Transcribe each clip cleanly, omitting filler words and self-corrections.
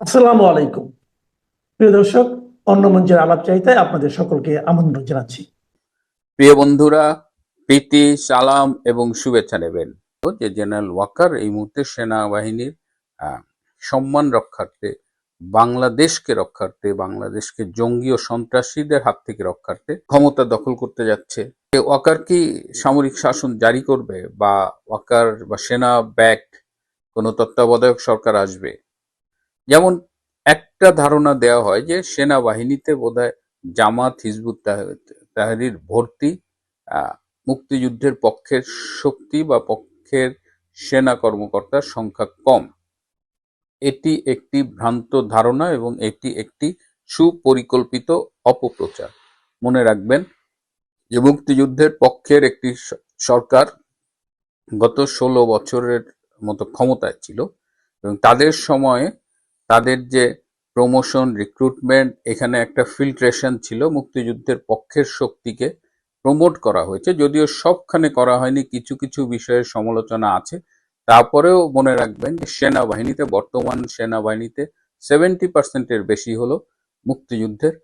আসসালামু আলাইকুম। প্রিয় দর্শক, অন্য মঞ্চের আলাপ চাইতায় আপনাদের সকলকে আমন্ত্রণ জানাচ্ছি। প্রিয় বন্ধুরা, প্রীতি, সালাম এবং শুভেচ্ছা নেবেন। যে জেনারেল ওয়াকার এই মুহূর্তে সেনাবাহিনীর আহ, সম্মান রক্ষার্থে, বাংলাদেশকে জঙ্গি ও সন্ত্রাসীদের হাত থেকে রক্ষার্থে ক্ষমতা দখল করতে যাচ্ছে। ওয়াকার কি সামরিক শাসন জারি করবে, বা ওয়াকার বা সেনা ব্যাকড কোনো তত্ত্বাবধায়ক সরকার আসবে? যেমন একটা ধারণা দেওয়া হয় যে সেনাবাহিনীতে বোধহয় জামাত, হিজবুত তাহরির ভর্তি, আহ, মুক্তিযুদ্ধের পক্ষের শক্তি বা পক্ষের সেনা কর্মকর্তার সংখ্যা কম। এটি একটি ভ্রান্ত ধারণা এবং এটি একটি সুপরিকল্পিত অপপ্রচার। মনে রাখবেন যে মুক্তিযুদ্ধের পক্ষের একটি সরকার গত 16 বছরের মতো ক্ষমতায় ছিল, এবং তাদের সময়ে তাদের যে প্রমোশন, রিক্রুটমেন্ট, এখানে একটা ফিল্ট্রেশন ছিল। মুক্তিযুদ্ধের পক্ষের শক্তিকে প্রমোট করা হয়েছে, যদিও সবখানে করা হয়নি, কিছু কিছু বিষয়ের সমালোচনা আছে। তারপরেও মনে রাখবেন যে বর্তমান সেনাবাহিনীতে 70%-এর বেশি হলো মুক্তিযুদ্ধের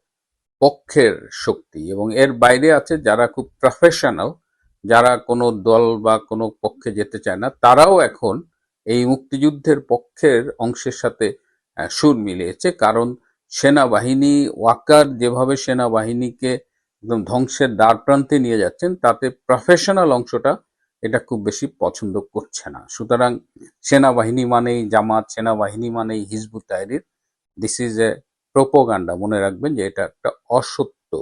পক্ষের শক্তি, এবং এর বাইরে আছে যারা খুব প্রফেশনাল, যারা কোনো দল বা কোনো পক্ষে যেতে চায় না, তারাও এখন এই মুক্তিযুদ্ধের পক্ষের অংশের সাথে সুর মিলিয়েছে। কারণ সেনাবাহিনী, ওয়াকার যেভাবে সেনাবাহিনীকে একদম ধ্বংসের দ্বার প্রান্তে নিয়ে যাচ্ছেন, তাতে প্রফেশনাল অংশটা এটা খুব বেশি পছন্দ করছে না। সুতরাং সেনাবাহিনী মানেই জামাত, সেনাবাহিনী মানেই Hizb ut Tahrir, this is a propaganda. মনে রাখবেন যে এটা একটা অসত্য,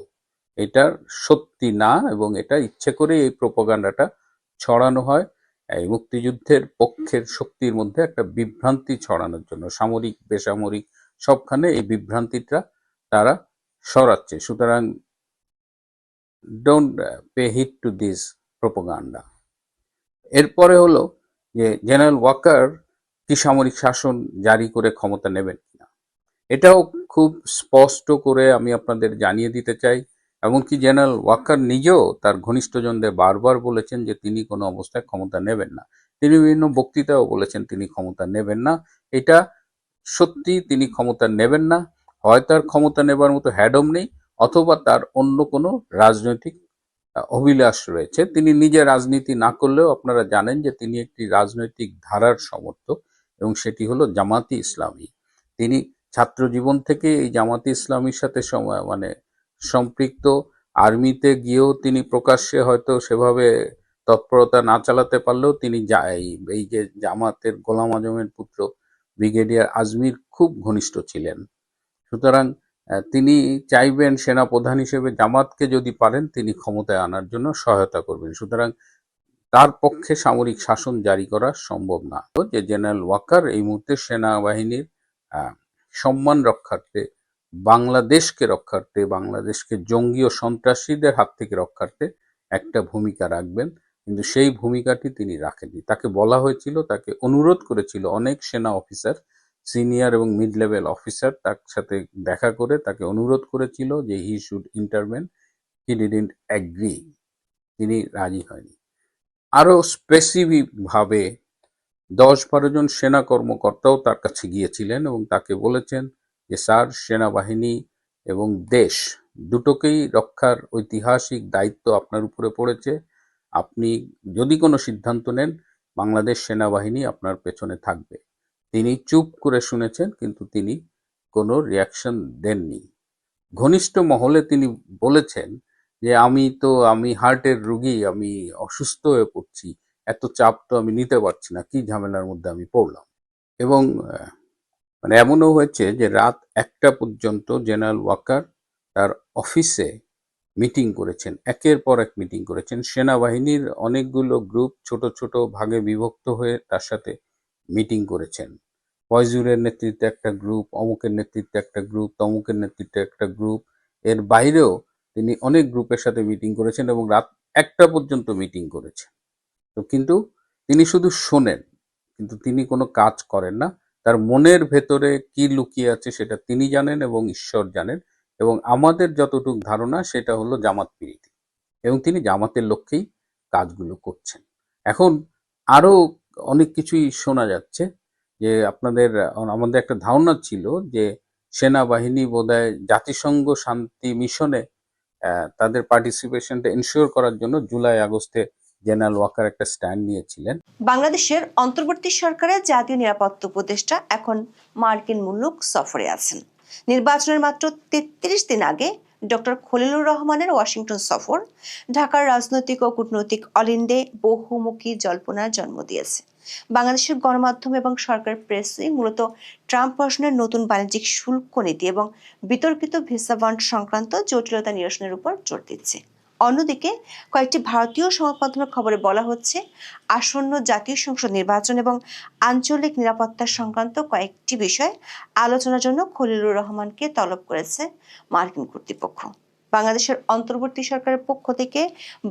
এটা সত্যি না, এবং এটা ইচ্ছে করে এই প্রোপোগান্ডাটা ছড়ানো হয় এই মুক্তিযুদ্ধের পক্ষের শক্তির মধ্যে একটা বিভ্রান্তি ছড়ানোর জন্য। সামরিক, বেসামরিক সবখানে এই বিভ্রান্তিটা তারা সরাচ্ছে। সুতরাং don't pay heed to this propaganda. এরপরে হলো যে জেনারেল ওয়াকার কি সামরিক শাসন জারি করে ক্ষমতা নেবেন কিনা, এটাও খুব স্পষ্ট করে আমি আপনাদের জানিয়ে দিতে চাই। এমনকি জেনারেল ওয়াকার নিজেও তার ঘনিষ্ঠজনদের বারবার বলেছেন যে তিনি কোনো অবস্থায় ক্ষমতা নেবেন না। তিনি বিভিন্ন বক্তৃতাও বলেছেন তিনি ক্ষমতা নেবেন না। এটা সত্যি, তিনি ক্ষমতা নেবেন না। হয় তার ক্ষমতা নেবার মতো হ্যাডম নেই, অথবা তার অন্য কোনো রাজনৈতিক অভিলাষ রয়েছে। তিনি নিজে রাজনীতি না করলেও আপনারা জানেন যে তিনি একটি রাজনৈতিক ধারার সমর্থক, এবং সেটি হলো জামাতি ইসলামী। তিনি ছাত্র জীবন থেকে এই জামাতি ইসলামীর সাথে সম্পৃক্ত। আর্মিতে গিয়েও তিনি প্রকাশ্যে হয়তো সেভাবে তৎপরতা না চালাতে পারলেও তিনি এই যে জামাতের গোলাম আজমের পুত্র ব্রিগেডিয়ার আজমির খুব ঘনিষ্ঠ ছিলেন। সুতরাং তিনি চাইবেন সেনাপ্রধান হিসেবে জামাতকে যদি পারেন তিনি ক্ষমতায় আনার জন্য সহায়তা করবেন। সুতরাং তার পক্ষে সামরিক শাসন জারি করা সম্ভব না। যে জেনারেল ওয়াকার এই মুহূর্তে সেনাবাহিনীর সম্মান রক্ষার্থে, বাংলাদেশকে জঙ্গি ও সন্ত্রাসীদের হাত থেকে রক্ষার্থে একটা ভূমিকা রাখবেন, কিন্তু সেই ভূমিকাটি তিনি রাখেননি। তাকে বলা হয়েছিল, তাকে অনুরোধ করেছিল অনেক সেনা অফিসার, সিনিয়র এবং মিড লেভেল অফিসার তার সাথে দেখা করে তাকে অনুরোধ করেছিল যে he should intervene. He didn't agree, তিনি রাজি হয়নি। আরো স্পেসিফিক ভাবে 10-12 জন সেনা কর্মকর্তাও তার কাছে গিয়েছিলেন এবং তাকে বলেছেন যে স্যার, সেনাবাহিনী এবং দেশ দুটোকেই রক্ষার ঐতিহাসিক দায়িত্ব আপনার উপরে পড়েছে। আপনি যদি কোনো সিদ্ধান্ত নেন, বাংলাদেশ সেনাবাহিনী আপনার পেছনে থাকবে। তিনি চুপ করে শুনেছেন, কিন্তু তিনি কোনো রিয়াকশন দেননি। ঘনিষ্ঠ মহলে তিনি বলেছেন যে আমি হার্টের রুগী, আমি অসুস্থ হয়ে পড়ছি, এত চাপ তো আমি নিতে পারছি না, কি ঝামেলার মধ্যে আমি পড়লাম। এবং এমনও হয়েছে যে রাত 1টা পর্যন্ত জেনারেল ওয়াকার তার অফিসে মিটিং করেছেন, একের পর এক মিটিং করেছেন। সেনাবাহিনীর অনেকগুলো গ্রুপ ছোট ছোট ভাগে বিভক্ত হয়ে তার সাথে মিটিং করেছেন। ফয়জুরের নেতৃত্বে একটা গ্রুপ, অমুকের নেতৃত্বে একটা গ্রুপ, তমুকের নেতৃত্বে একটা গ্রুপ। এর বাইরেও তিনি অনেক গ্রুপের সাথে মিটিং করেছেন এবং রাত 1টা পর্যন্ত মিটিং করেছেন। তো কিন্তু তিনি শুধু শোনেন, কিন্তু তিনি কোনো কাজ করেন না। তার মনের ভেতরে কি লুকিয়ে আছে সেটা তিনি জানেন এবং ঈশ্বর জানেন, এবং আমাদের যতটুকু ধারণা সেটা হলো জামাত প্রীতি, এবং তিনি জামাতের লক্ষ্যেই কাজগুলো করছেন। এখন আরো অনেক কিছুই শোনা যাচ্ছে যে আমাদের একটা ধারণা ছিল যে সেনাবাহিনী বোধহয় জাতিসংঘ শান্তি মিশনে তাদের পার্টিসিপেশনটা এনশিওর করার জন্য জুলাই আগস্টে জেনারেল ওয়াকার একটা স্ট্যান্ড নিয়েছিলেন। বাংলাদেশের অন্তর্বর্তী সরকারের জাতীয় নিরাপত্তা উপদেষ্টা এখন মার্কিন মুলুক সফরে আছেন। নির্বাচনের মাত্র ৩৩ দিন আগে ডক্টর খলিলুর রহমানের ওয়াশিংটন সফর ঢাকার রাজনৈতিক ও কূটনৈতিক অলিন্দে বহুমুখী জল্পনার জন্ম দিয়েছে। বাংলাদেশের গণমাধ্যম এবং সরকার প্রেস উইং মূলত ট্রাম্প প্রশাসনের নতুন বাণিজ্যিক শুল্ক নীতি এবং বিতর্কিত ভিসা বন্ড সংক্রান্ত জটিলতা নিরসনের উপর জোর দিচ্ছে। অন্যদিকে কয়েকটি ভারতীয় সংবাদ মাধ্যমের খবরে বলা হচ্ছে, আসন্ন জাতীয় সংসদ নির্বাচন এবং আঞ্চলিক নিরাপত্তা সংক্রান্ত কয়েকটি বিষয় আলোচনার জন্য খলিলুর রহমানকে তলব করেছে মার্কিন কর্তৃপক্ষ। বাংলাদেশের অন্তর্বর্তী সরকারের পক্ষ থেকে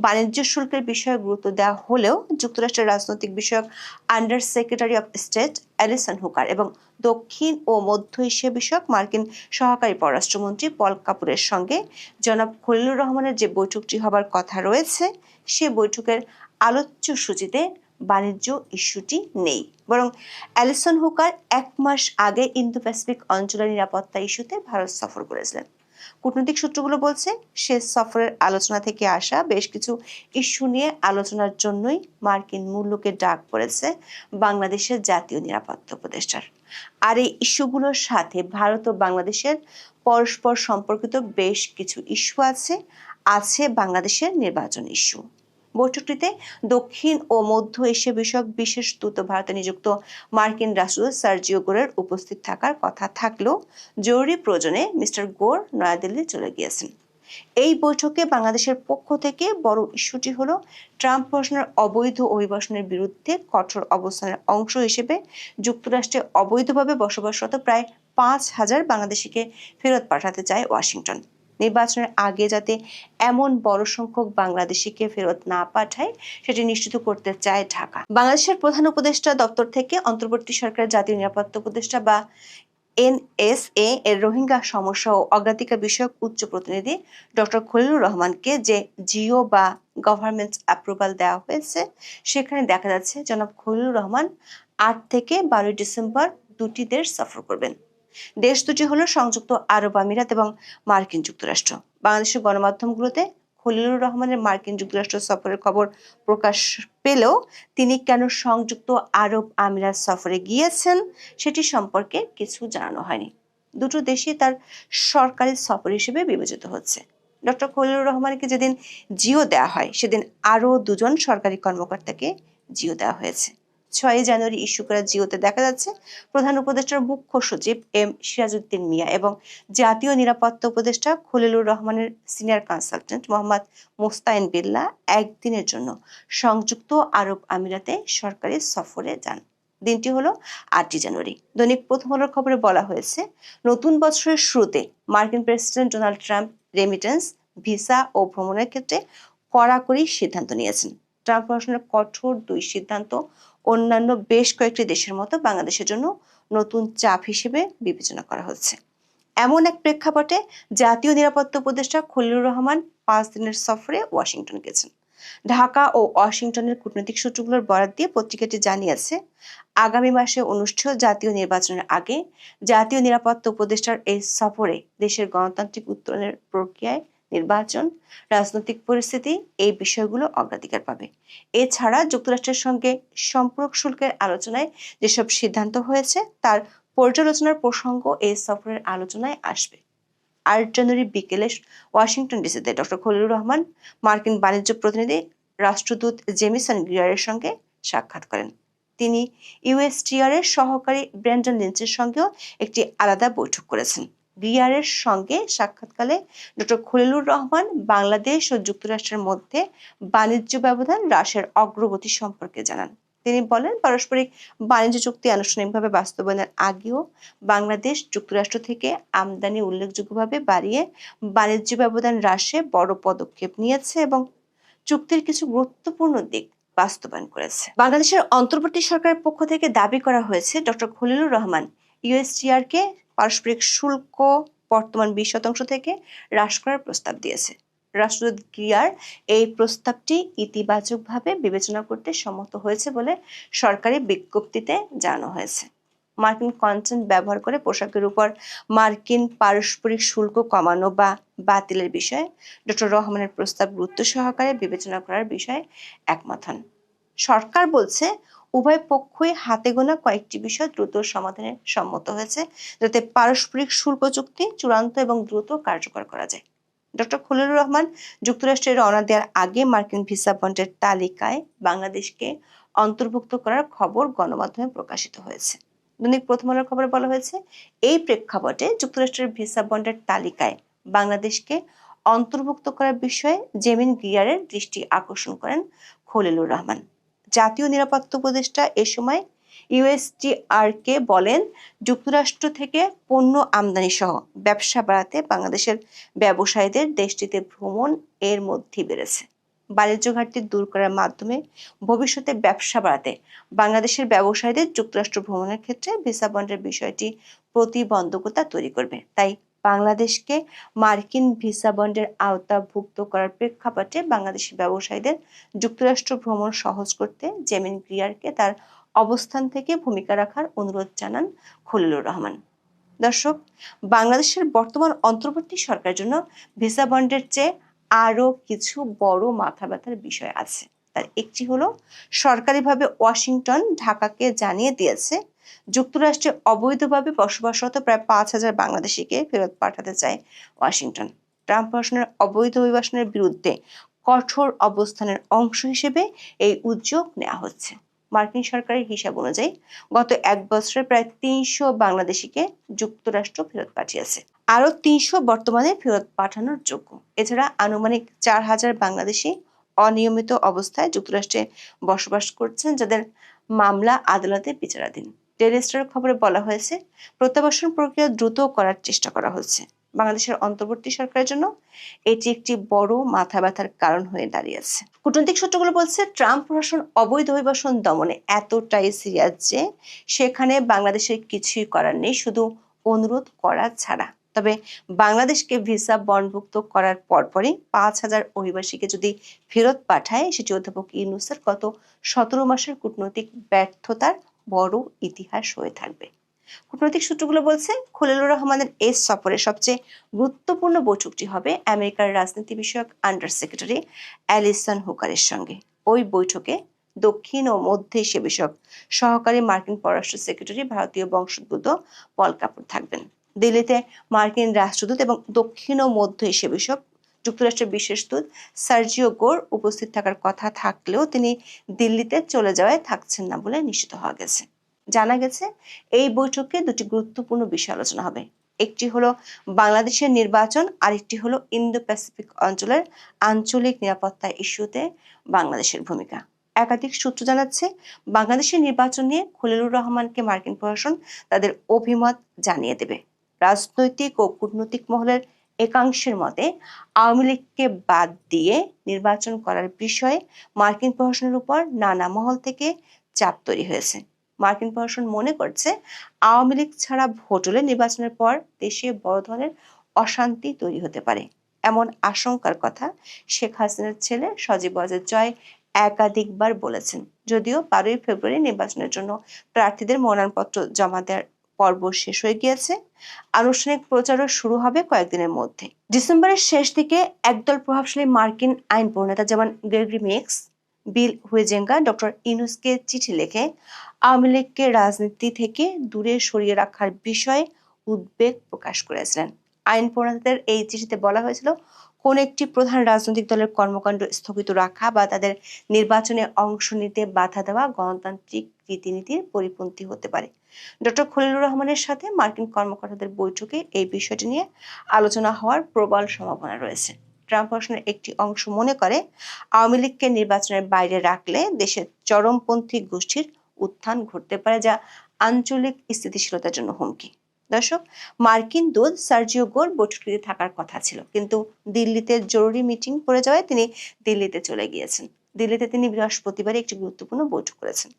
বাণিজ্য শুল্কের বিষয়ে গুরুত্ব দেওয়া হলেও যুক্তরাষ্ট্রের রাজনৈতিক বিষয়ক under secretary of state Alison Hooker এবং দক্ষিণ ও মধ্য এশিয়া বিষয়ক মার্কিন সহকারী পররাষ্ট্রমন্ত্রী পল কাপুরের সঙ্গে জনাব খলিলুর রহমানের যে বৈঠকটি হবার কথা রয়েছে, সে বৈঠকের আলোচ্য সূচিতে বাণিজ্য ইস্যুটি নেই, বরং অ্যালিসন হুকার 1 মাস আগে ইন্দো প্যাসিফিক অঞ্চলের নিরাপত্তা ইস্যুতে ভারত সফর করেছিলেন। কূটনৈতিক সূত্রগুলো বলছে, সে সফরের আলোচনা থেকে আসা বেশ কিছু ইস্যু নিয়ে আলোচনার জন্যই মার্কিন মুলুকে ডাক পড়েছে বাংলাদেশের জাতীয় নিরাপত্তা উপদেষ্টার। আর এই ইস্যুগুলোর সাথে ভারত ও বাংলাদেশের পরস্পর সম্পর্কিত বেশ কিছু ইস্যু আছে বাংলাদেশের নির্বাচন ইস্যু। বৈঠকটিতে দক্ষিণ ও মধ্য এশিয়া বিষয়ক বিশেষ দূত ভারতে নিযুক্ত মার্কিন রাষ্ট্রদূত সার্জিও গোরের উপস্থিত থাকার কথা থাকলেও জরুরি প্রয়োজনে মিস্টার গোর নয়াদিল্লি চলে গিয়েছেন। এই বৈঠকে বাংলাদেশের পক্ষ থেকে বড় ইস্যুটি হলো ট্রাম্প প্রশাসনের অবৈধ অভিবাসনের বিরুদ্ধে কঠোর অবস্থানের অংশ হিসেবে যুক্তরাষ্ট্রে অবৈধভাবে বসবাসরত প্রায় 5,000 বাংলাদেশিকে ফেরত পাঠাতে চায় ওয়াশিংটন। নির্বাচনের আগে যাতে এমন বড় সংখ্যক বাংলাদেশিকে ফেরত না পাঠায় সেটি নিশ্চিত করতে চায় ঢাকা। বাংলাদেশের প্রধান উপদেষ্টা দপ্তর থেকে অন্তর্বর্তী সরকারের জাতীয় নিরাপত্তা উপদেষ্টা বা এনএসএ এর রোহিঙ্গা সমস্যা ও অগ্রাধিকার বিষয়ক উচ্চ প্রতিনিধি ডক্টর খলিলুর রহমানকে যে জিও বা গভর্নমেন্ট অ্যাপ্রুভাল দেওয়া হয়েছে, সেখানে দেখা যাচ্ছে জনাব খলিলুর রহমান 8 থেকে 12 ডিসেম্বর দুটি দেশ সফর করবেন। দেশ দুটি হলো সংযুক্ত আরব আমিরাত এবং মার্কিন যুক্তরাষ্ট্র। বাংলাদেশের গণমাধ্যমগুলোতে খলিলুর রহমানের মার্কিন যুক্তরাষ্ট্র সফরের খবর প্রকাশ পেলেও তিনি কেন সংযুক্ত আরব আমিরাত সফরে গিয়েছেন সেটি সম্পর্কে কিছু জানানো হয়নি। দুটো দেশই তার সরকারি সফর হিসেবে বিবেচিত হচ্ছে। ডক্টর খলিলুর রহমানকে যেদিন জিও দেওয়া হয়, সেদিন আরও 2জন সরকারি কর্মকর্তাকে জিও দেওয়া হয়েছে। 6 জানুয়ারি ইস্যু করা জিওতে দেখা যাচ্ছে প্রধান উপদেষ্টার মুখ্য সচিব এম সিরাজউদ্দিন মিয়া এবং জাতীয় নিরাপত্তা উপদেষ্টা খলিলুর রহমানের সিনিয়র কনসালটেন্ট মোহাম্মদ মোস্তাইন বিল্লাহ একদিনের জন্য সংযুক্ত আরব আমিরাতে সরকারি সফরে যান। দিনটি হলো 8 জানুয়ারি। দৈনিক প্রথম আলোর খবরে বলা হয়েছে, নতুন বছরের শুরুতে মার্কিন president Donald Trump remittance, visa ও ভ্রমণের ক্ষেত্রে কড়াকড়ি সিদ্ধান্ত নিয়েছেন। ট্রাম্প প্রশাসনের কঠোর 2 সিদ্ধান্ত অন্যান্য বেশ কয়েকটি দেশের মতো বাংলাদেশের জন্য নতুন চাপ হিসেবে বিবেচনা করা হচ্ছে। এমন এক প্রেক্ষাপটে জাতীয় নিরাপত্তা উপদেষ্টা খলিলুর রহমান 5 দিনের সফরে ওয়াশিংটন গেছেন। ঢাকা ও ওয়াশিংটনের কূটনৈতিক সূত্রগুলোর বরাত দিয়ে পত্রিকাটি জানিয়েছে, আগামী মাসে অনুষ্ঠেয় জাতীয় নির্বাচনের আগে জাতীয় নিরাপত্তা উপদেষ্টার এই সফরে দেশের গণতান্ত্রিক উত্তরণের প্রক্রিয়ায় নির্বাচন, রাজনৈতিক পরিস্থিতি এই বিষয়গুলো অগ্রাধিকার পাবে। এছাড়া যুক্তরাষ্ট্রের সঙ্গে সম্পর্ক শুল্কের আলোচনায় যেসব সিদ্ধান্ত হয়েছে তার পর্যালোচনার প্রসঙ্গ এই সফরের আলোচনায় আসবে। 8 জানুয়ারি বিকেলে ওয়াশিংটন ডিসিতে ডক্টর খলিলুর রহমান মার্কিন বাণিজ্য প্রতিনিধি রাষ্ট্রদূত জেমিসন গ্রিয়ারের সঙ্গে সাক্ষাৎ করেন। তিনি ইউএসটিআর এর সহকারী ব্র্যান্ডন লিঞ্চের সঙ্গেও একটি আলাদা বৈঠক করেছেন। গ্রিয়ারের সঙ্গে সাক্ষাৎকালে ডক্টর খলিলুর রহমান বাংলাদেশ ও যুক্তরাষ্ট্রের মধ্যে বাণিজ্য ব্যবধান হ্রাসের অগ্রগতি সম্পর্কে জানান। তিনি বলেন, পারস্পরিক বাণিজ্য চুক্তি আনুষ্ঠানিকভাবে বাস্তবায়নের আগেও বাংলাদেশ যুক্তরাষ্ট্র থেকে আমদানি উল্লেখযোগ্যভাবে বাড়িয়ে বাণিজ্য ব্যবধান হ্রাসে বড় পদক্ষেপ নিয়েছে এবং চুক্তির কিছু গুরুত্বপূর্ণ দিক বাস্তবায়ন করেছে। বাংলাদেশের অন্তর্বর্তী সরকারের পক্ষ থেকে দাবি করা হয়েছে, ডক্টর খলিলুর রহমান ইউএসটিআর কে পারস্পরিক শুল্ক বর্তমান 20% থেকে হ্রাস করার প্রস্তাব দিয়েছে। রাষ্ট্রদূত গ্রিয়ার এই প্রস্তাবটি ইতিবাচকভাবে বিবেচনা করতে সম্মত হয়েছে বলে সরকারি বিজ্ঞপ্তিতে জানানো হয়েছে। মার্কিন কন্টেন্ট ব্যবহার করে পোশাকের উপর মার্কিন পারস্পরিক শুল্ক কমানো বা বাতিলের বিষয়ে ডক্টর রহমানের প্রস্তাব গুরুত্ব সহকারে বিবেচনা করার বিষয়ে একমত হন। সরকার বলছে উভয় পক্ষই হাতে গোনা কয়েকটি বিষয় দ্রুত সমাধানে সম্মত হয়েছে, যাতে পারস্পরিক শুল্ক চুক্তি চূড়ান্ত এবং দ্রুত কার্যকর করা যায়। ডক্টর খলিলুর রহমান যুক্তরাষ্ট্রে রওনা দেওয়ার আগে মার্কিন ভিসা বন্ডের তালিকায় বাংলাদেশকে অন্তর্ভুক্ত করার খবর গণমাধ্যমে প্রকাশিত হয়েছে। দৈনিক প্রথম আলোর খবরে বলা হয়েছে, এই প্রেক্ষাপটে যুক্তরাষ্ট্রের ভিসা বন্ডের তালিকায় বাংলাদেশকে অন্তর্ভুক্ত করার বিষয়ে জেমিন গ্রিয়ারের দৃষ্টি আকর্ষণ করেন খলিলুর রহমান। জাতীয় নিরাপত্তা উপদেষ্টা এ সময় ইউএসটিআরকে বলেন, যুক্তরাষ্ট্র থেকে পণ্য আমদানি সহ ব্যবসা বাড়াতে বাংলাদেশের ব্যবসায়ীদের দেশটিতে ভ্রমণ এর মধ্যে বেড়েছে। বাণিজ্য ঘাটতি দূর করার মাধ্যমে ভবিষ্যতে ব্যবসা বাড়াতে বাংলাদেশের ব্যবসায়ীদের যুক্তরাষ্ট্র ভ্রমণের ক্ষেত্রে ভিসা বন্ডের বিষয়টি প্রতিবন্ধকতা তৈরি করবে। তাই বাংলাদেশকে মার্কিন ভিসা বন্ডের আওতাভুক্ত করার প্রেক্ষাপটে বাংলাদেশি ব্যবসায়ীদের যুক্তরাষ্ট্র ভ্রমণ সহজ করতে জেমিন গ্রিয়ারকে তার অবস্থান থেকে ভূমিকা রাখার অনুরোধ জানান খলিলুর রহমান। দর্শক, বাংলাদেশের বর্তমান অন্তর্বর্তী সরকারের জন্য ভিসা বন্ডের চেয়ে আরো কিছু বড় মাথা ব্যথার বিষয় আছে। তার একটি হলো, সরকারিভাবে ওয়াশিংটন ঢাকাকে জানিয়ে দিয়েছে যুক্তরাষ্ট্রে অবৈধভাবে বসবাসরত প্রায় 5,000 বাংলাদেশিকে ফেরত পাঠাতে চায় ওয়াশিংটন। ট্রাম্প প্রশাসনের অবৈধ অভিবাসনের বিরুদ্ধে কঠোর অবস্থানের অংশ হিসেবে এই উদ্যোগ নেওয়া হচ্ছে। মার্কিন সরকারের হিসাব অনুযায়ী গত 1 বছরে প্রায় 300 বাংলাদেশিকে যুক্তরাষ্ট্র ফেরত পাঠিয়েছে। আরো 300 বর্তমানে ফেরত পাঠানোর যোগ্য। এছাড়া আনুমানিক 4,000 বাংলাদেশি অনিয়মিত অবস্থায় যুক্তরাষ্ট্রে বসবাস করছেন, যাদের মামলা আদালতে বিচারাধীন। ডেইলি স্টারের খবরে বলা হয়েছে, প্রত্যাবাসন প্রক্রিয়া দ্রুত করার চেষ্টা করা হচ্ছে। বাংলাদেশের অন্তর্বর্তী সরকারের জন্য এটি একটি বড় মাথা ব্যথার কারণ হয়ে দাঁড়িয়েছে। কূটনৈতিক সূত্রগুলো বলছে, ট্রাম্প প্রশাসন অবৈধ অভিবাসন দমনে এতটাই সিরিয়াস যে সেখানে বাংলাদেশের কিছুই করার নেই, শুধু অনুরোধ করা ছাড়া। তবে বাংলাদেশকে ভিসা বন্ডভুক্ত করার পরপরই 5,000 অভিবাসীকে যদি ফেরত পাঠায়, সেটি অধ্যাপক ইউনূসের গত 17 মাসের কূটনৈতিক ব্যর্থতার বড় ইতিহাস হয়ে থাকবে। কূটনৈতিক সূত্রগুলো বলছে, খলিলুর রহমানের এই সফরের সবচেয়ে গুরুত্বপূর্ণ বৈঠকটি হবে আমেরিকার রাজনীতি বিষয়ক আন্ডার সেক্রেটারি অ্যালিসন হুকারের সঙ্গে। ওই বৈঠকে দক্ষিণ ও মধ্য এশিয়া বিষয়ক সহকারী মার্কিন পররাষ্ট্র সেক্রেটারি ভারতীয় বংশোদ্ভূত পল কাপুর থাকবেন। দিল্লিতে মার্কিন রাষ্ট্রদূত এবং দক্ষিণ ও মধ্য এশিয়া বিষয়ক যুক্তরাষ্ট্রের বিশেষ দূত সার্জিও গোর উপস্থিত থাকার কথা থাকলেও তিনি দিল্লিতে চলে যাওয়ায় থাকছেন না বলে নিশ্চিত হওয়া গেছে। জানা গেছে, এই বৈঠকে দুটি গুরুত্বপূর্ণ বিষয় আলোচনা হবে। একটি হলো বাংলাদেশের নির্বাচন, আরেকটি হলো ইন্দো প্যাসিফিক অঞ্চলের আঞ্চলিক নিরাপত্তা ইস্যুতে বাংলাদেশের ভূমিকা। একাধিক সূত্র জানাচ্ছে, বাংলাদেশের নির্বাচন নিয়ে খলিলুর রহমানকে মার্কিন প্রশাসন তাদের অভিমত জানিয়ে দেবে। রাজনৈতিক ও কূটনৈতিক মহলের একাংশের মতে, আওয়ামী লীগকে বাদ দিয়ে নির্বাচন করার বিষয়ে মার্কিন প্রশাসনের উপর নানা মহল থেকে চাপ তৈরি হয়েছে। মার্কিন প্রশাসন মনে করছে, আওয়ামী লীগ ছাড়া ভোট হলে নির্বাচনের পর দেশে বড় ধরনের অশান্তি তৈরি হতে পারে। এমন আশঙ্কার কথা শেখ হাসিনার ছেলে সজীব ওয়াজেদ জয় একাধিকবার বলেছেন। যদিও 12ই ফেব্রুয়ারি নির্বাচনের জন্য প্রার্থীদের মনোনয়নপত্র জমা দেওয়ার পর্ব শেষ হয়ে গিয়েছে, আনুষ্ঠানিক প্রচারও শুরু হবে কয়েকদিনের মধ্যে। ডিসেম্বরের শেষ দিকে একদল প্রভাবশালী মার্কিন আইন প্রণেতা যেমন গ্রেগরি মিক্স, বিল হুইজেঙ্গা ডক্টর ইউনূসকে চিঠি লিখে আওয়ামী লীগকে রাজনীতি থেকে দূরে সরিয়ে রাখার বিষয়ে উদ্বেগ প্রকাশ করেছিলেন। আইন প্রণেতাদের এই চিঠিতে বলা হয়েছিল, কোন একটি প্রধান রাজনৈতিক দলের কর্মকাণ্ড স্থগিত রাখা বা তাদের নির্বাচনে অংশ নিতে বাধা দেওয়া গণতান্ত্রিক রীতিনীতির পরিপন্থী হতে পারে। ডক্টর খলিলুর রহমানের সাথে মার্কিন কর্মকর্তাদের বৈঠকে এই বিষয়টি নিয়ে আলোচনা হওয়ার প্রবল সম্ভাবনা রয়েছে। ট্রাম্প প্রশাসনের একটি অংশ মনে করে, আওয়ামী লীগকে নির্বাচনের বাইরে রাখলে দেশের চরমপন্থী গোষ্ঠীর উত্থান ঘটতে পারে, যা আঞ্চলিক স্থিতিশীলতার জন্য হুমকি। দর্শক, মার্কিন দূত সার্জিও গোর বৈঠকটিতে থাকার কথা ছিল, কিন্তু দিল্লিতে জরুরি মিটিং পড়ে যাওয়ায় তিনি দিল্লিতে চলে গিয়েছেন। দিল্লিতে তিনি বৃহস্পতিবার একটি গুরুত্বপূর্ণ বৈঠক করেছেন।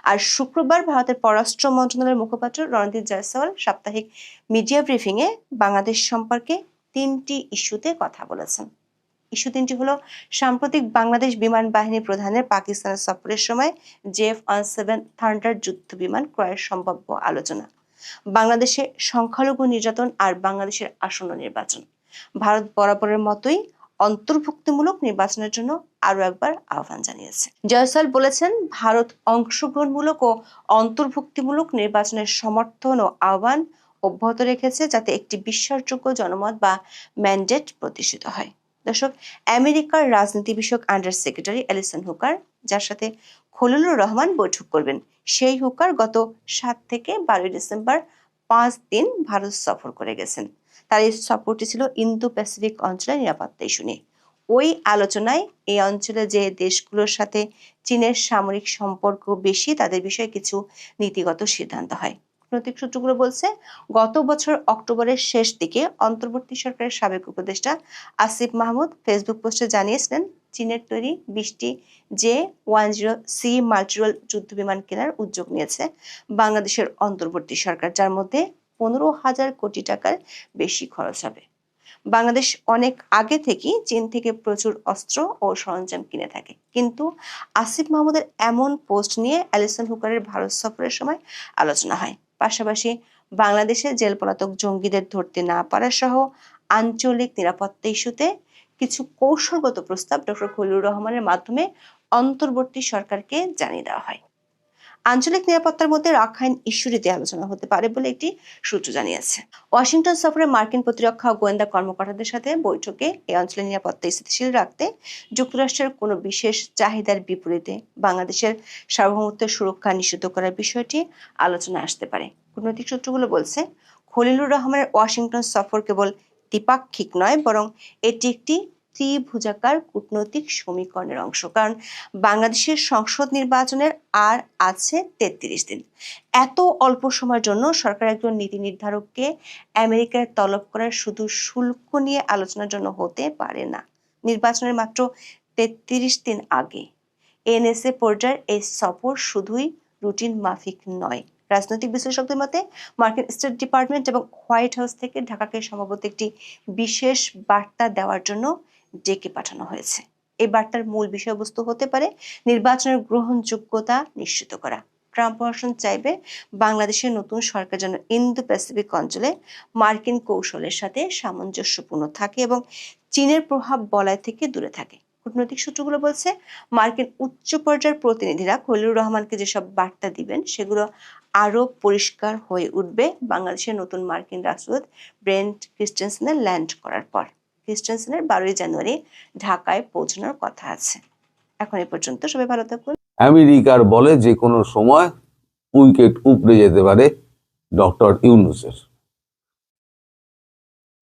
আর শুক্রবার ভারতের পররাষ্ট্র মন্ত্রণালয়ের মুখপাত্র রণদীপ জয়সওয়াল সাপ্তাহিক মিডিয়া ব্রিফিংয়ে বাংলাদেশ সম্পর্কে 3টি ইস্যুতে কথা বলেছেন। ইস্যু 3টি হলো, সাম্প্রতিক বাংলাদেশ বিমান বাহিনী প্রধানের পাকিস্তানের সফরের সময় JF-17 থান্ডার যুদ্ধ বিমান ক্রয়ের সম্ভাব্য আলোচনা, বাংলাদেশে সংখ্যালঘু নির্যাতন আর বাংলাদেশের আসন্ন নির্বাচন। ভারত বরাবরের মতোই অন্তর্ভুক্তিমূলক নির্বাচনের জন্য আরো একবার আহ্বান জানিয়েছে। জয়সওয়াল বলেছেন, ভারত অংশগ্রহণমূলক ও অন্তর্ভুক্তিমূলক নির্বাচনের সমর্থন ও আহ্বান অব্যাহত রেখেছে, যাতে একটি বিশ্বাসযোগ্য জনমত বা ম্যান্ডেট প্রতিষ্ঠিত হয়। দর্শক, আমেরিকার রাজনীতি বিষয়ক আন্ডার সেক্রেটারি অ্যালিসন হুকার, যার সাথে খলিলুর রহমান বৈঠক করবেন, সেই হুকার গত 7 থেকে 12 ডিসেম্বর 5 দিন ভারত সফর করে গেছেন। তার এই সফরটি ছিল ইন্দো প্যাসিফিক অঞ্চলের নিরাপত্তা ইস্যু নিয়ে। ওই আলোচনায় এই অঞ্চলে যে দেশগুলোর সাথে চীনের সামরিক সম্পর্ক বেশি, তাদের বিষয়ে কিছু নীতিগত সিদ্ধান্ত হয়। কূটনৈতিক সূত্রগুলো বলছে, গত বছর অক্টোবরের শেষ দিকে অন্তর্বর্তী সরকারের সাবেক উপদেষ্টা আসিফ মাহমুদ ফেসবুক পোস্টে জানিয়েছিলেন, চীনের তৈরি 20টি J-10C মাল্টিরোল যুদ্ধবিমান কেনার উদ্যোগ নিয়েছে বাংলাদেশের অন্তর্বর্তী সরকার, যার মধ্যে 15,000 কোটি টাকার বেশি খরচ হবে। বাংলাদেশ অনেক আগে থেকেই চীন থেকে প্রচুর অস্ত্র ও সরঞ্জাম কিনে থাকে, কিন্তু আসিফ মাহমুদের এমন পোস্ট নিয়ে অ্যালিসন হুকারের ভারত সফরের সময় আলোচনা হয়। পাশাপাশি বাংলাদেশে জেল পলাতক জঙ্গিদের ধরতে না পারা সহ আঞ্চলিক নিরাপত্তা ইস্যুতে কিছু কৌশলগত প্রস্তাব ডক্টর খলিলুর রহমানের মাধ্যমে অন্তর্বর্তী সরকারকে জানিয়ে দেওয়া হয়। আঞ্চলিক নিরাপত্তার মধ্যে রাখাইন ইস্যুটিতে আলোচনা হতে পারে বলে একটি সূত্র জানিয়েছে। ওয়াশিংটন সফরে মার্কিন প্রতিরক্ষা ও গোয়েন্দা কর্মকর্তাদের সাথে বৈঠকে এই অঞ্চলের নিরাপত্তা স্থিতিশীল রাখতে যুক্তরাষ্ট্রের কোনো বিশেষ চাহিদার বিপরীতে বাংলাদেশের সার্বভৌমত্ব সুরক্ষা নিশ্চিত করার বিষয়টি আলোচনায় আসতে পারে। কূটনৈতিক সূত্রগুলো বলছে, খলিলুর রহমানের ওয়াশিংটন সফর কেবল দ্বিপাক্ষিক নয়, বরং এটি একটি ত্রিভুজাকার কূটনৈতিক সমীকরণের অংশ। কারণ বাংলাদেশের সংসদ নির্বাচনের আর আছে 33 দিন। এত অল্প সময়ের জন্য সরকার একজন নীতি নির্ধারককে আমেরিকায় তলব করার শুধু শুল্ক নিয়ে আলোচনার জন্য হতে পারে না। নির্বাচনের মাত্র 33 দিন আগে এনএসএ পর্যায়ের এই সফর শুধুই রুটিন মাফিক নয়। রাজনৈতিক বিশ্লেষকদের মতে, মার্কিন স্টেট ডিপার্টমেন্ট এবং হোয়াইট হাউস থেকে ঢাকাকে সম্ভবত একটি বিশেষ বার্তা দেওয়ার জন্য ডেকে পাঠানো হয়েছে। এই বার্তার মূল বিষয়বস্তু হতে পারে নির্বাচনের গ্রহণযোগ্যতা নিশ্চিত করা। ট্রাম্প প্রশাসন চাইবে বাংলাদেশের নতুন সরকার যেন ইন্দো প্যাসিফিক অঞ্চলে মার্কিন কৌশলের সাথে সামঞ্জস্যপূর্ণ থাকে এবং চীনের প্রভাব বলয় থেকে দূরে থাকে। কূটনৈতিক সূত্রগুলো বলছে, মার্কিন উচ্চ পর্যায়ের প্রতিনিধিরা খলিলুর রহমানকে যেসব বার্তা দিবেন, সেগুলো আরো পরিষ্কার হয়ে উঠবে বাংলাদেশের নতুন মার্কিন রাষ্ট্রদূত ব্রেন্ট ক্রিস্টেনসেনের ল্যান্ড করার পর। ক্রিস্টেনসেনের 12 জানুয়ারি ঢাকায় পৌঁছানোর কথা আছে। এখন এই পর্যন্ত, সবাই ভালো থাকুন। আমেরিকার বলে যে কোনো সময় উইকেট উপড়ে যেতে পারে ডক্টর ইউনূসের।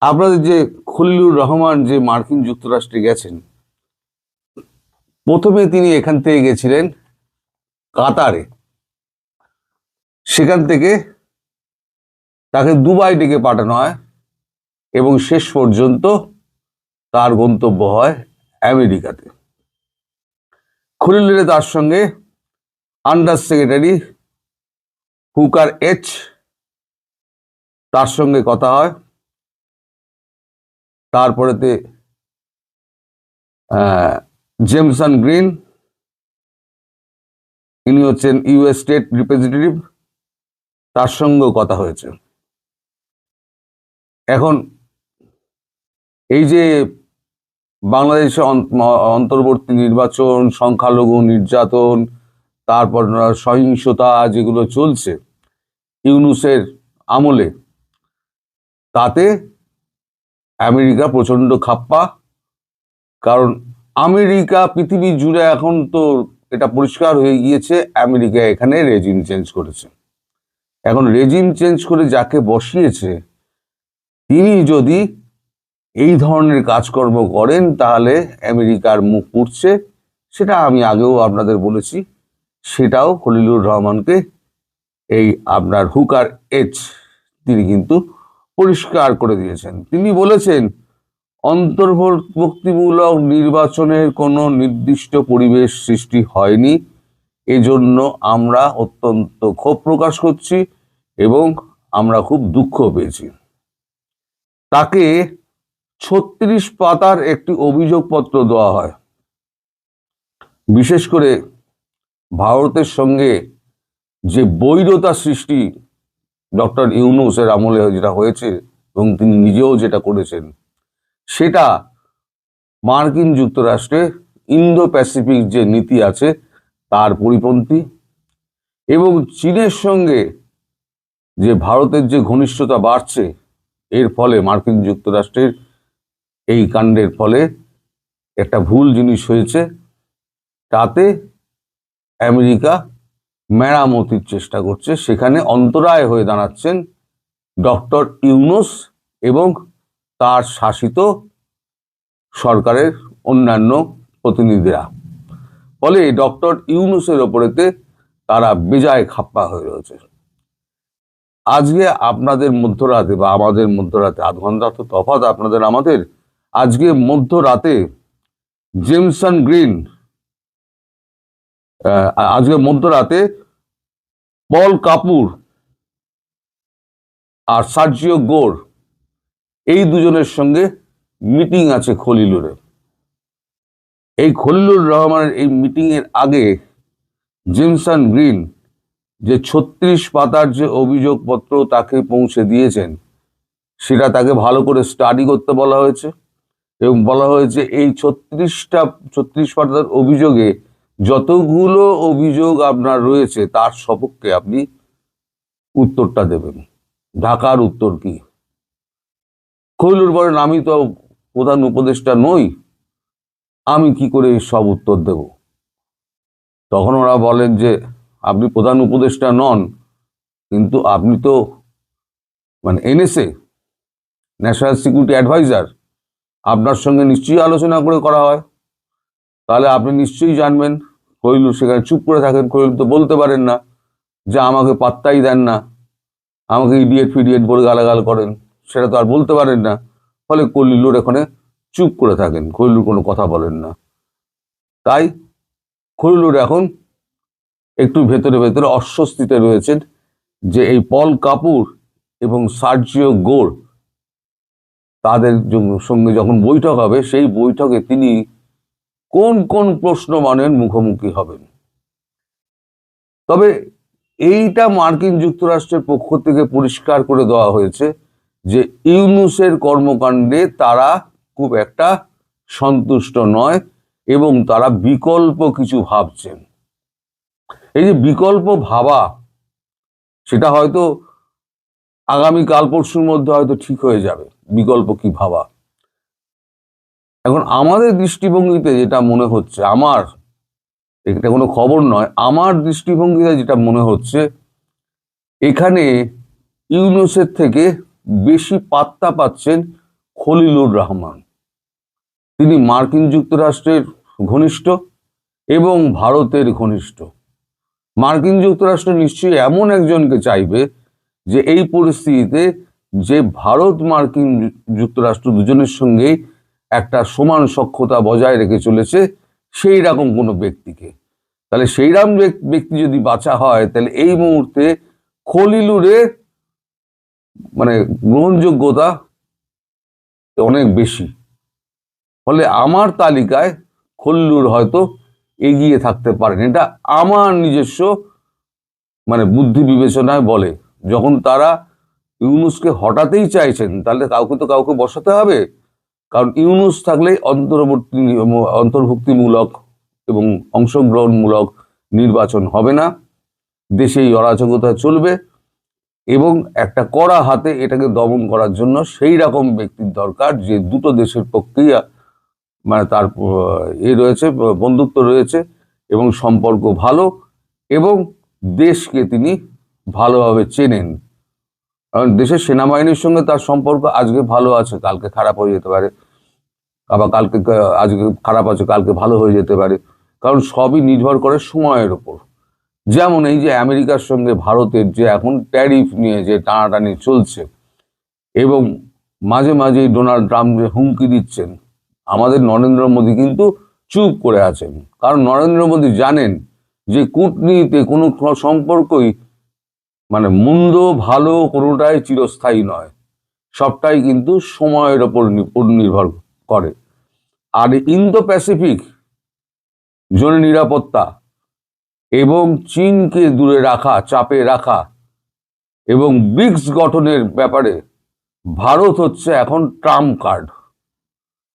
আপনাদের যে খলিলুর রহমান যে মার্কিন যুক্তরাষ্ট্রে গেছেন, প্রথমে তিনি এখান থেকে গেছিলেন কাতারে, সেখান থেকে তাকে দুবাই ডেকে পাঠানো হয় এবং শেষ পর্যন্ত তার গন্তব্য হয় আমেরিকাতে। খলিলুরের তার সঙ্গে আন্ডার সেক্রেটারি হুকার তার সঙ্গে কথা হয়। তারপরেতে জেমসন গ্রিন, ইনি হচ্ছেন ইউএস স্টেট রিপ্রেজেন্টেটিভ, তার সঙ্গেও কথা হয়েছে। এখন এই যে বাংলাদেশে অন্তর্বর্তী নির্বাচন, সংখ্যালঘু নির্যাতন, তারপর সহিংসতা যেগুলো চলছে ইউনূসের আমলে, তাতে আমেরিকা প্রচন্ড খাপ্পা। কারণ আমেরিকা পৃথিবী জুড়ে এখন তো এটা পরিষ্কার হয়ে গিয়েছে, আমেরিকা এখানে রেজিম চেঞ্জ করেছে। এখন রেজিম চেঞ্জ করে যাকে বসিয়েছে, তিনি যদি এই ধরনের কাজকর্ম করেন, তাহলে আমেরিকার মুখ পুড়ছে। সেটা আমি আগেও আপনাদের বলেছি, সেটাও খলিলুর রহমানকে এই আপনার হুকার তিনি কিন্তু পরিষ্কার করে দিয়েছেন। তিনি বলেছেন, অন্তর্ভুক্তিমূলক নির্বাচনের কোনো নির্দিষ্ট পরিবেশ সৃষ্টি হয়নি, এজন্য আমরা অত্যন্ত ক্ষোভ প্রকাশ করছি এবং আমরা খুব দুঃখ পেয়েছি। তাকে 36 পাতার একটি অভিযোগপত্র দেওয়া হয়। বিশেষ করে ভারতের সঙ্গে যে বৈরতা সৃষ্টি ডক্টর ইউনূসের আমলে যেটা হয়েছে এবং তিনি নিজেও যেটা করেছেন, সেটা মার্কিন যুক্তরাষ্ট্রে ইন্দো প্যাসিফিক যে নীতি আছে তার পরিপন্থী। এবং চীনের সঙ্গে যে ভারতের যে ঘনিষ্ঠতা বাড়ছে, এর ফলে মার্কিন যুক্তরাষ্ট্রের এই কাণ্ডের ফলে একটা ভুল জিনিস হয়েছে, তাতে আমেরিকা মেরামতির চেষ্টা করছে। সেখানে অন্তরায় হয়ে দাঁড়াচ্ছেন ডক্টর ইউনূস এবং তার শাসিত সরকারের অন্যান্য প্রতিনিধিরা। ফলে ডক্টর ইউনূসের ওপরেতে তারা বেজায় খাপ্পা হয়ে রয়েছে। আজকে আপনাদের মধ্যরাতে বা আমাদের মধ্যরাতে 8 ঘন্টা তো তফাৎ আপনাদের আমাদের, আজকে মধ্যরাতে জেমসন গ্রিন, আজকে মধ্যরাতে পল কাপুর আর সার্জিও গোর, এই দুজনের সঙ্গে মিটিং আছে খলিলুরে। এই খলিলুর রহমানের এই মিটিং এর আগে জেমসন গ্রিন যে 36 পাতার যে অভিযোগপত্র তাকে পৌঁছে দিয়েছেন, সেটা তাকে ভালো করে স্টাডি করতে বলা হয়েছে এবং বলা হয়েছে এই 36 পাতার অভিযোগে যতগুলো অভিযোগ আপনার রয়েছে তার সপক্ষে আপনি উত্তরটা দেবেন। ঢাকার উত্তর কি? খলিলুর বলেন, আমি তো প্রধান উপদেষ্টা নই, আমি কি করে সব উত্তর দেব? তখন ওরা বলেন যে আপনি প্রধান উপদেষ্টা নন, কিন্তু আপনি তো মানে এনএসএ, ন্যাশনাল সিকিউরিটি অ্যাডভাইজার, আপনার সঙ্গে নিশ্চয়ই আলোচনা করে করা হয়, তাহলে আপনি নিশ্চয়ই জানবেন। খলিলুর সেখানে চুপ করে থাকেন। খলিলুর তো বলতে পারেন না যে আমাকে পাত্তাই দেন না, আমাকে ইডিয়েট ফিডিয়েট বলে গালাগাল করেন, সেটা তো আর বলতে পারেন না। ফলে খলিলুর এখানে চুপ করে থাকেন, খলিলুর কোনো কথা বলেন না। তাই খলিলুর এখন একটু ভেতরে ভেতরে অস্বস্তিতে রয়েছেন যে এই পল কাপুর এবং সার্জিও গোর তাদের সঙ্গে যখন বৈঠক হবে, সেই বৈঠকে তিনি কোন কোন প্রশ্ন মানের মুখোমুখি হবেন। তবে এইটা মার্কিন যুক্তরাষ্ট্রের পক্ষ থেকে পরিষ্কার করে দেওয়া হয়েছে যে ইউনূসের কর্মকাণ্ডে তারা খুব একটা সন্তুষ্ট নয় এবং তারা বিকল্প কিছু ভাবছেন। এই যে বিকল্প ভাবা, সেটা হয়তো আগামী কাল পরশুর মধ্যে হয়তো ঠিক হয়ে যাবে বিকল্প কি ভাবা। এখন আমাদের দৃষ্টিভঙ্গিতে যেটা মনে হচ্ছে, আমার, এটা কোনো খবর নয়, আমার দৃষ্টিভঙ্গিতে যেটা মনে হচ্ছে, এখানে ইউনূসের থেকে বেশি পাত্তা পাচ্ছেন খলিলুর রহমান। তিনি মার্কিন যুক্তরাষ্ট্রের ঘনিষ্ঠ এবং ভারতের ঘনিষ্ঠ। মার্কিন যুক্তরাষ্ট্র নিশ্চয়ই এমন একজনকে চাইবে যে এই পরিস্থিতিতে যে ভারত মার্কিন যুক্তরাষ্ট্র দুজনের সঙ্গেই একটা সমান সখ্যতা বজায় রেখে চলেছে, সেই রকম কোনো ব্যক্তিকে। তাহলে সেই রকম ব্যক্তি যদি বাছা হয়, তাহলে এই মুহূর্তে খলিলুরের মানে গ্রহণযোগ্যতা অনেক বেশি। ফলে আমার তালিকায় খলিলুর হয়তো এগিয়ে থাকতে পারেন। এটা আমার নিজস্ব মানে বুদ্ধি বিবেচনায় বলে। যখন তারা ইউনূসকে হটাতেই চাইছেন, তাহলে কাউকে তো কাউকে বসাতে হবে, কারণ ইউনূস থাকলে অন্তর্ভুক্তিমূলক এবং অংশগ্রহণমূলক নির্বাচন হবে না, দেশেই অরাজকতা চলবে এবং একটা কড়া হাতে এটাকে দমন করার জন্য সেই রকম ব্যক্তির দরকার যে দুটো দেশের পক্ষেই মানে তার রয়েছে, বন্ধুত্ব রয়েছে এবং সম্পর্ক ভালো এবং দেশকে তিনি ভালোভাবে চেনেন। কারণ দেশের সেনাবাহিনীর সঙ্গে তার সম্পর্ক আজকে ভালো আছে, কালকে খারাপ হয়ে যেতে পারে, আবার আজকে খারাপ আছে, কালকে ভালো হয়ে যেতে পারে, কারণ সবই নির্ভর করে সময়ের উপর। যেমন এই যে আমেরিকার সঙ্গে ভারতের যে এখন ট্যারিফ নিয়ে যে টানাটানি চলছে এবং মাঝে মাঝেই ডোনাল্ড ট্রাম্প যে হুমকি দিচ্ছেন, আমাদের নরেন্দ্র মোদী কিন্তু চুপ করে আছেন। কারণ নরেন্দ্র মোদী জানেন যে কূটনীতিতে কোনো সম্পর্কই মানে মন্দ ভালো কোনোটাই চিরস্থায়ী নয়, সবটাই কিন্তু সময়ের ওপর নির্ভর করে। আর ইন্দো প্যাসিফিক জোনে নিরাপত্তা এবং চীনকে দূরে রাখা, চাপে রাখা, এবং ব্রিক্স গঠনের ব্যাপারে ভারত হচ্ছে এখন ট্রাম্প কার্ড।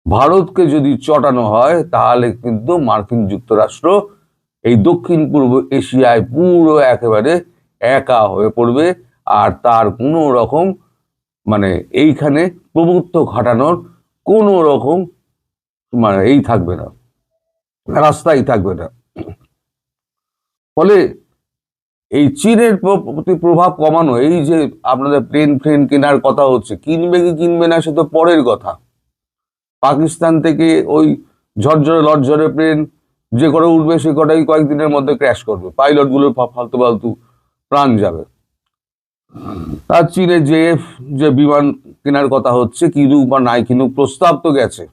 ভারতকে যদি চটানো হয় তাহলে কিন্তু মার্কিন যুক্তরাষ্ট্র এই দক্ষিণ পূর্ব এশিয়ায় পুরো একেবারে একা হয়ে পড়বে, আর তার কোনো রকম মানে এইখানে প্রভুত্ব খাটানোর কোনো রকম মানে এই থাকবে না, রাস্তাই থাকবে না। ফলে এই চীনের প্রতি প্রভাব কমানো, এই যে আপনাদের প্লেন কেনার কথা হচ্ছে, কিনবে কি কিনবে না সে তো পরের কথা। পাকিস্তান থেকে ওই ঝরঝরে লরঝরে প্লেন যে করে উঠবে সে কটাই কয়েকদিনের মধ্যে ক্র্যাশ করবে, পাইলটগুলোর ফালতু ফালতু প্রাণ যাবে। আর চীনে যে বিমান কেনার কথা হচ্ছে, কিনুক বা নাই কিনুক, প্রস্তাব তো গেছে,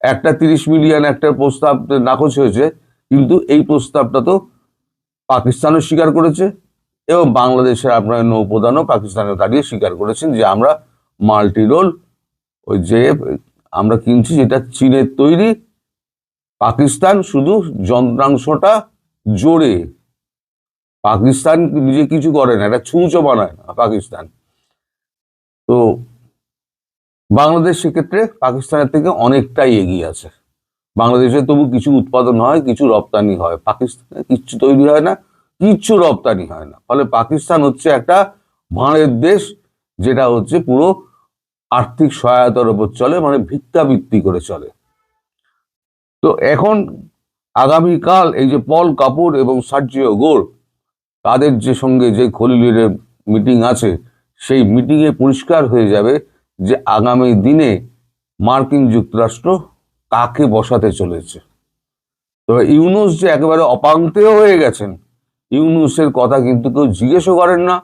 একটা 30 মিলিয়ন একটা প্রস্তাব নাকচ হয়েছে, কিন্তু এই প্রস্তাবটা তো পাকিস্তানও স্বীকার করেছে এবং বাংলাদেশের আপনার নৌপ্রধানও পাকিস্তানে দাঁড়িয়ে স্বীকার করেছেন যে আমরা মাল্টি রোল ওই যে আমরা কিনছি, যেটা চীনের তৈরি, পাকিস্তান শুধু যন্ত্রাংশটা জোরে, পাকিস্তান নিজে কিছু করে না, এটা ছুঁচো বানায় না পাকিস্তান। তো বাংলাদেশ সেক্ষেত্রে পাকিস্তানের থেকে অনেকটাই এগিয়ে আছে। বাংলাদেশে তবু কিছু উৎপাদন হয়, কিছু রপ্তানি হয়, পাকিস্তানে কিচ্ছু তৈরি হয় না, কিচ্ছু রপ্তানি হয় না। ফলে পাকিস্তান হচ্ছে একটা ভাঁড়ের দেশ, যেটা হচ্ছে পুরো আর্থিক সহায়তার উপর চলে, মানে ভিক্ষাবৃত্তি করে চলে। তো এখন আগামীকাল এই যে পল কাপুর এবং সার্জিও গোর তাদের যে সঙ্গে যে খলিলুরের মিটিং আছে, সেই মিটিংয়ে পরিষ্কার হয়ে যাবে যে আগামী দিনে মার্কিন যুক্তরাষ্ট্র কাকে বসাতে চলেছে। তবে ইউনূস যে একেবারে অপাঙ্ক্তেয় হয়ে গেছেন, ইউনূসের কথা কিন্তু কেউ জিজ্ঞেসও করেন না,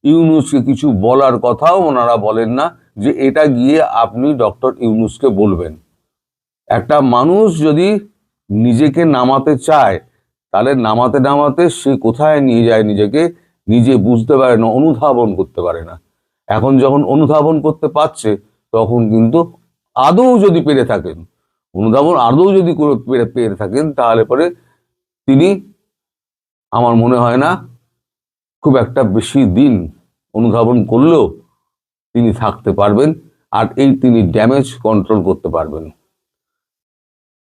ইউনূসকে কিছু বলার কথাও ওনারা বলেন না যে এটা গিয়ে আপনি ডক্টর ইউনূসকে বলবেন। একটা মানুষ যদি নিজেকে নামাতে চায় তাহলে নামাতে নামাতে সে কোথায় নিয়ে যায় নিজেকে নিজে বুঝতে পারে না, অনুধাবন করতে পারে না। এখন যখন অনুধাবন করতে পারছে তখন কিন্তু আদৌ যদি পেরে থাকেন, অনুধাবন আদৌ যদি পেরে থাকেন, তাহলে পরে তিনি, আমার মনে হয় না খুব একটা বেশি দিন অনুধাবন করলেও তিনি থাকতে পারবেন, আর এই তিনি ড্যামেজ কন্ট্রোল করতে পারবেন।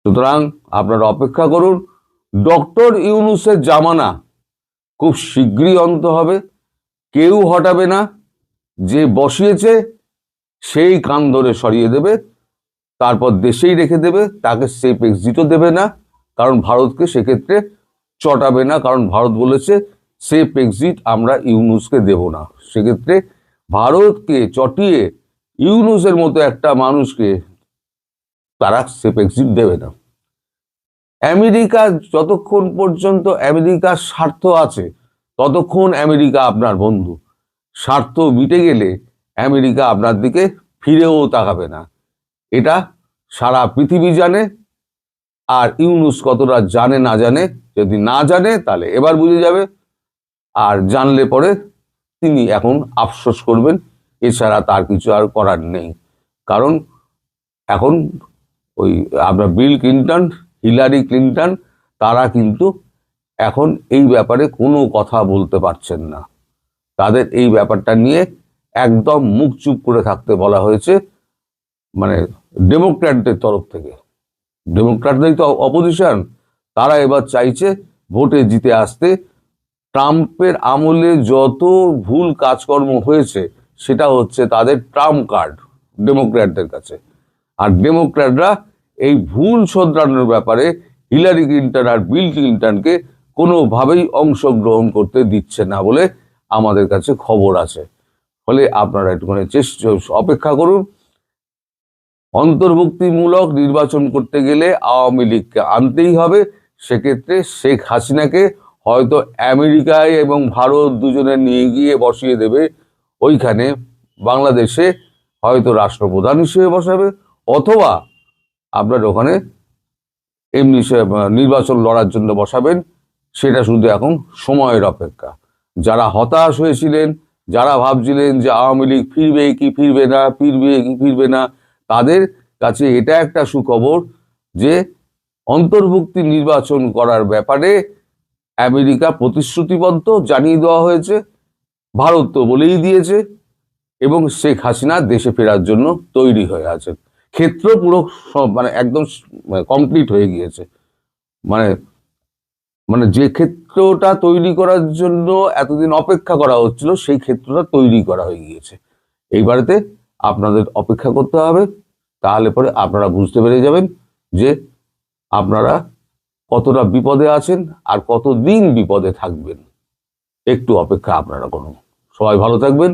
সুতরাং আপনারা অপেক্ষা করুন, ডক্টর ইউনূসের জামানা খুব শীঘ্রই অন্ত হবে, কেউ হটাবে না, যে বসিয়েছে সেই কান ধরে সরিয়ে দেবে, তারপর দেশেই রেখে দেবে, তাকে সেফ এক্সিটও দেবে না, কারণ ভারতকে সেক্ষেত্রে চটাবে না, কারণ ভারত বলেছে সেফ এক্সিট আমরা ইউনূসকে দেব না। সেক্ষেত্রে ভারতকে চটিয়ে ইউনূসের মতো একটা মানুষকে তারা সেফ এক্সিট দেবে না। আমেরিকা যতক্ষণ পর্যন্ত আমেরিকার স্বার্থ আছে ততক্ষণ আমেরিকা আপনার বন্ধু, স্বার্থ মিটে গেলে আমেরিকা আপনার দিকে ফিরেও তাকাবে না, এটা সারা পৃথিবী জানে। আর ইউনূস কতটা জানে না জানে, যদি না জানে তাহলে এবার বুঝে যাবে, আর জানলে পরে তিনি এখন আফসোস করবেন, এছাড়া তার কিছু আর করার নেই। কারণ এখন ওই আপনার বিল ক্লিন্টন, হিলারি ক্লিন্টন, তারা কিন্তু এখন এই ব্যাপারে কোনো কথা বলতে পারছেন না, তাদের এই ব্যাপারটা নিয়ে একদম মুখ চুপ করে থাকতে বলা হয়েছে, মানে ডেমোক্র্যাটদের তরফ থেকে। ডেমোক্র্যাটদের তো অপোজিশন, তারা এবার চাইছে ভোটে জিতে আসতে। ট্রাম্পের আমলে যত ভুল কাজকর্ম হয়েছে সেটা হচ্ছে তাদের ট্রাম্প কার্ড ডেমোক্র্যাটদের কাছে, আর ডেমোক্র্যাটরা এই ভুল শোধরানোর ব্যাপারে হিলারি ক্লিন্টন আর বিল ক্লিন্টনকে কোনোভাবেই অংশগ্রহণ করতে দিচ্ছে না বলে আমাদের কাছে খবর আছে। ফলে আপনারা একটুখানি অপেক্ষা করুন। অন্তর্ভুক্তিমূলক নির্বাচন করতে গেলে আওয়ামী লীগকে আনতেই হবে, সেক্ষেত্রে শেখ হাসিনাকে হয়তো আমেরিকায় এবং ভারত দুজনে নিয়ে গিয়ে বসিয়ে দেবে ওইখানে, বাংলাদেশে হয়তো রাষ্ট্রপ্রধান হিসেবে বসাবে, অথবা আপনার ওখানে এমনি নির্বাচন লড়ার জন্য বসাবেন, সেটা শুধু এখন সময়ের অপেক্ষা। যারা হতাশ হয়েছিলেন, যারা ভাবছিলেন যে আওয়ামী লীগ ফিরবে কি ফিরবে না, ফিরবে কি ফিরবে না, তাদের কাছে এটা একটা সুখবর যে অন্তর্ভুক্তি নির্বাচন করার ব্যাপারে আমেরিকা প্রতিশ্রুতিবদ্ধ, জানিয়ে দেওয়া হয়েছে, ভারত তো বলেই দিয়েছে, এবং শেখ হাসিনা দেশে ফেরার জন্য তৈরি হয়ে আছেন। ক্ষেত্র পুরো সব মানে একদম কমপ্লিট হয়ে গিয়েছে। মানে মানে যে ক্ষেত্রটা তৈরি করার জন্য এতদিন অপেক্ষা করা হচ্ছিল, সেই ক্ষেত্রটা তৈরি করা হয়ে গিয়েছে। এইবারেতে আপনাদের অপেক্ষা করতে হবে, তাহলে পরে আপনারা বুঝতে পেরে যাবেন যে আপনারা কতটা বিপদে আছেন আর কতদিন বিপদে থাকবেন। একটু অপেক্ষা আপনারা করুন। সবাই ভালো থাকবেন,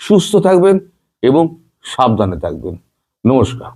সুস্থ থাকবেন এবং সাবধানে থাকবেন। নমস্কার।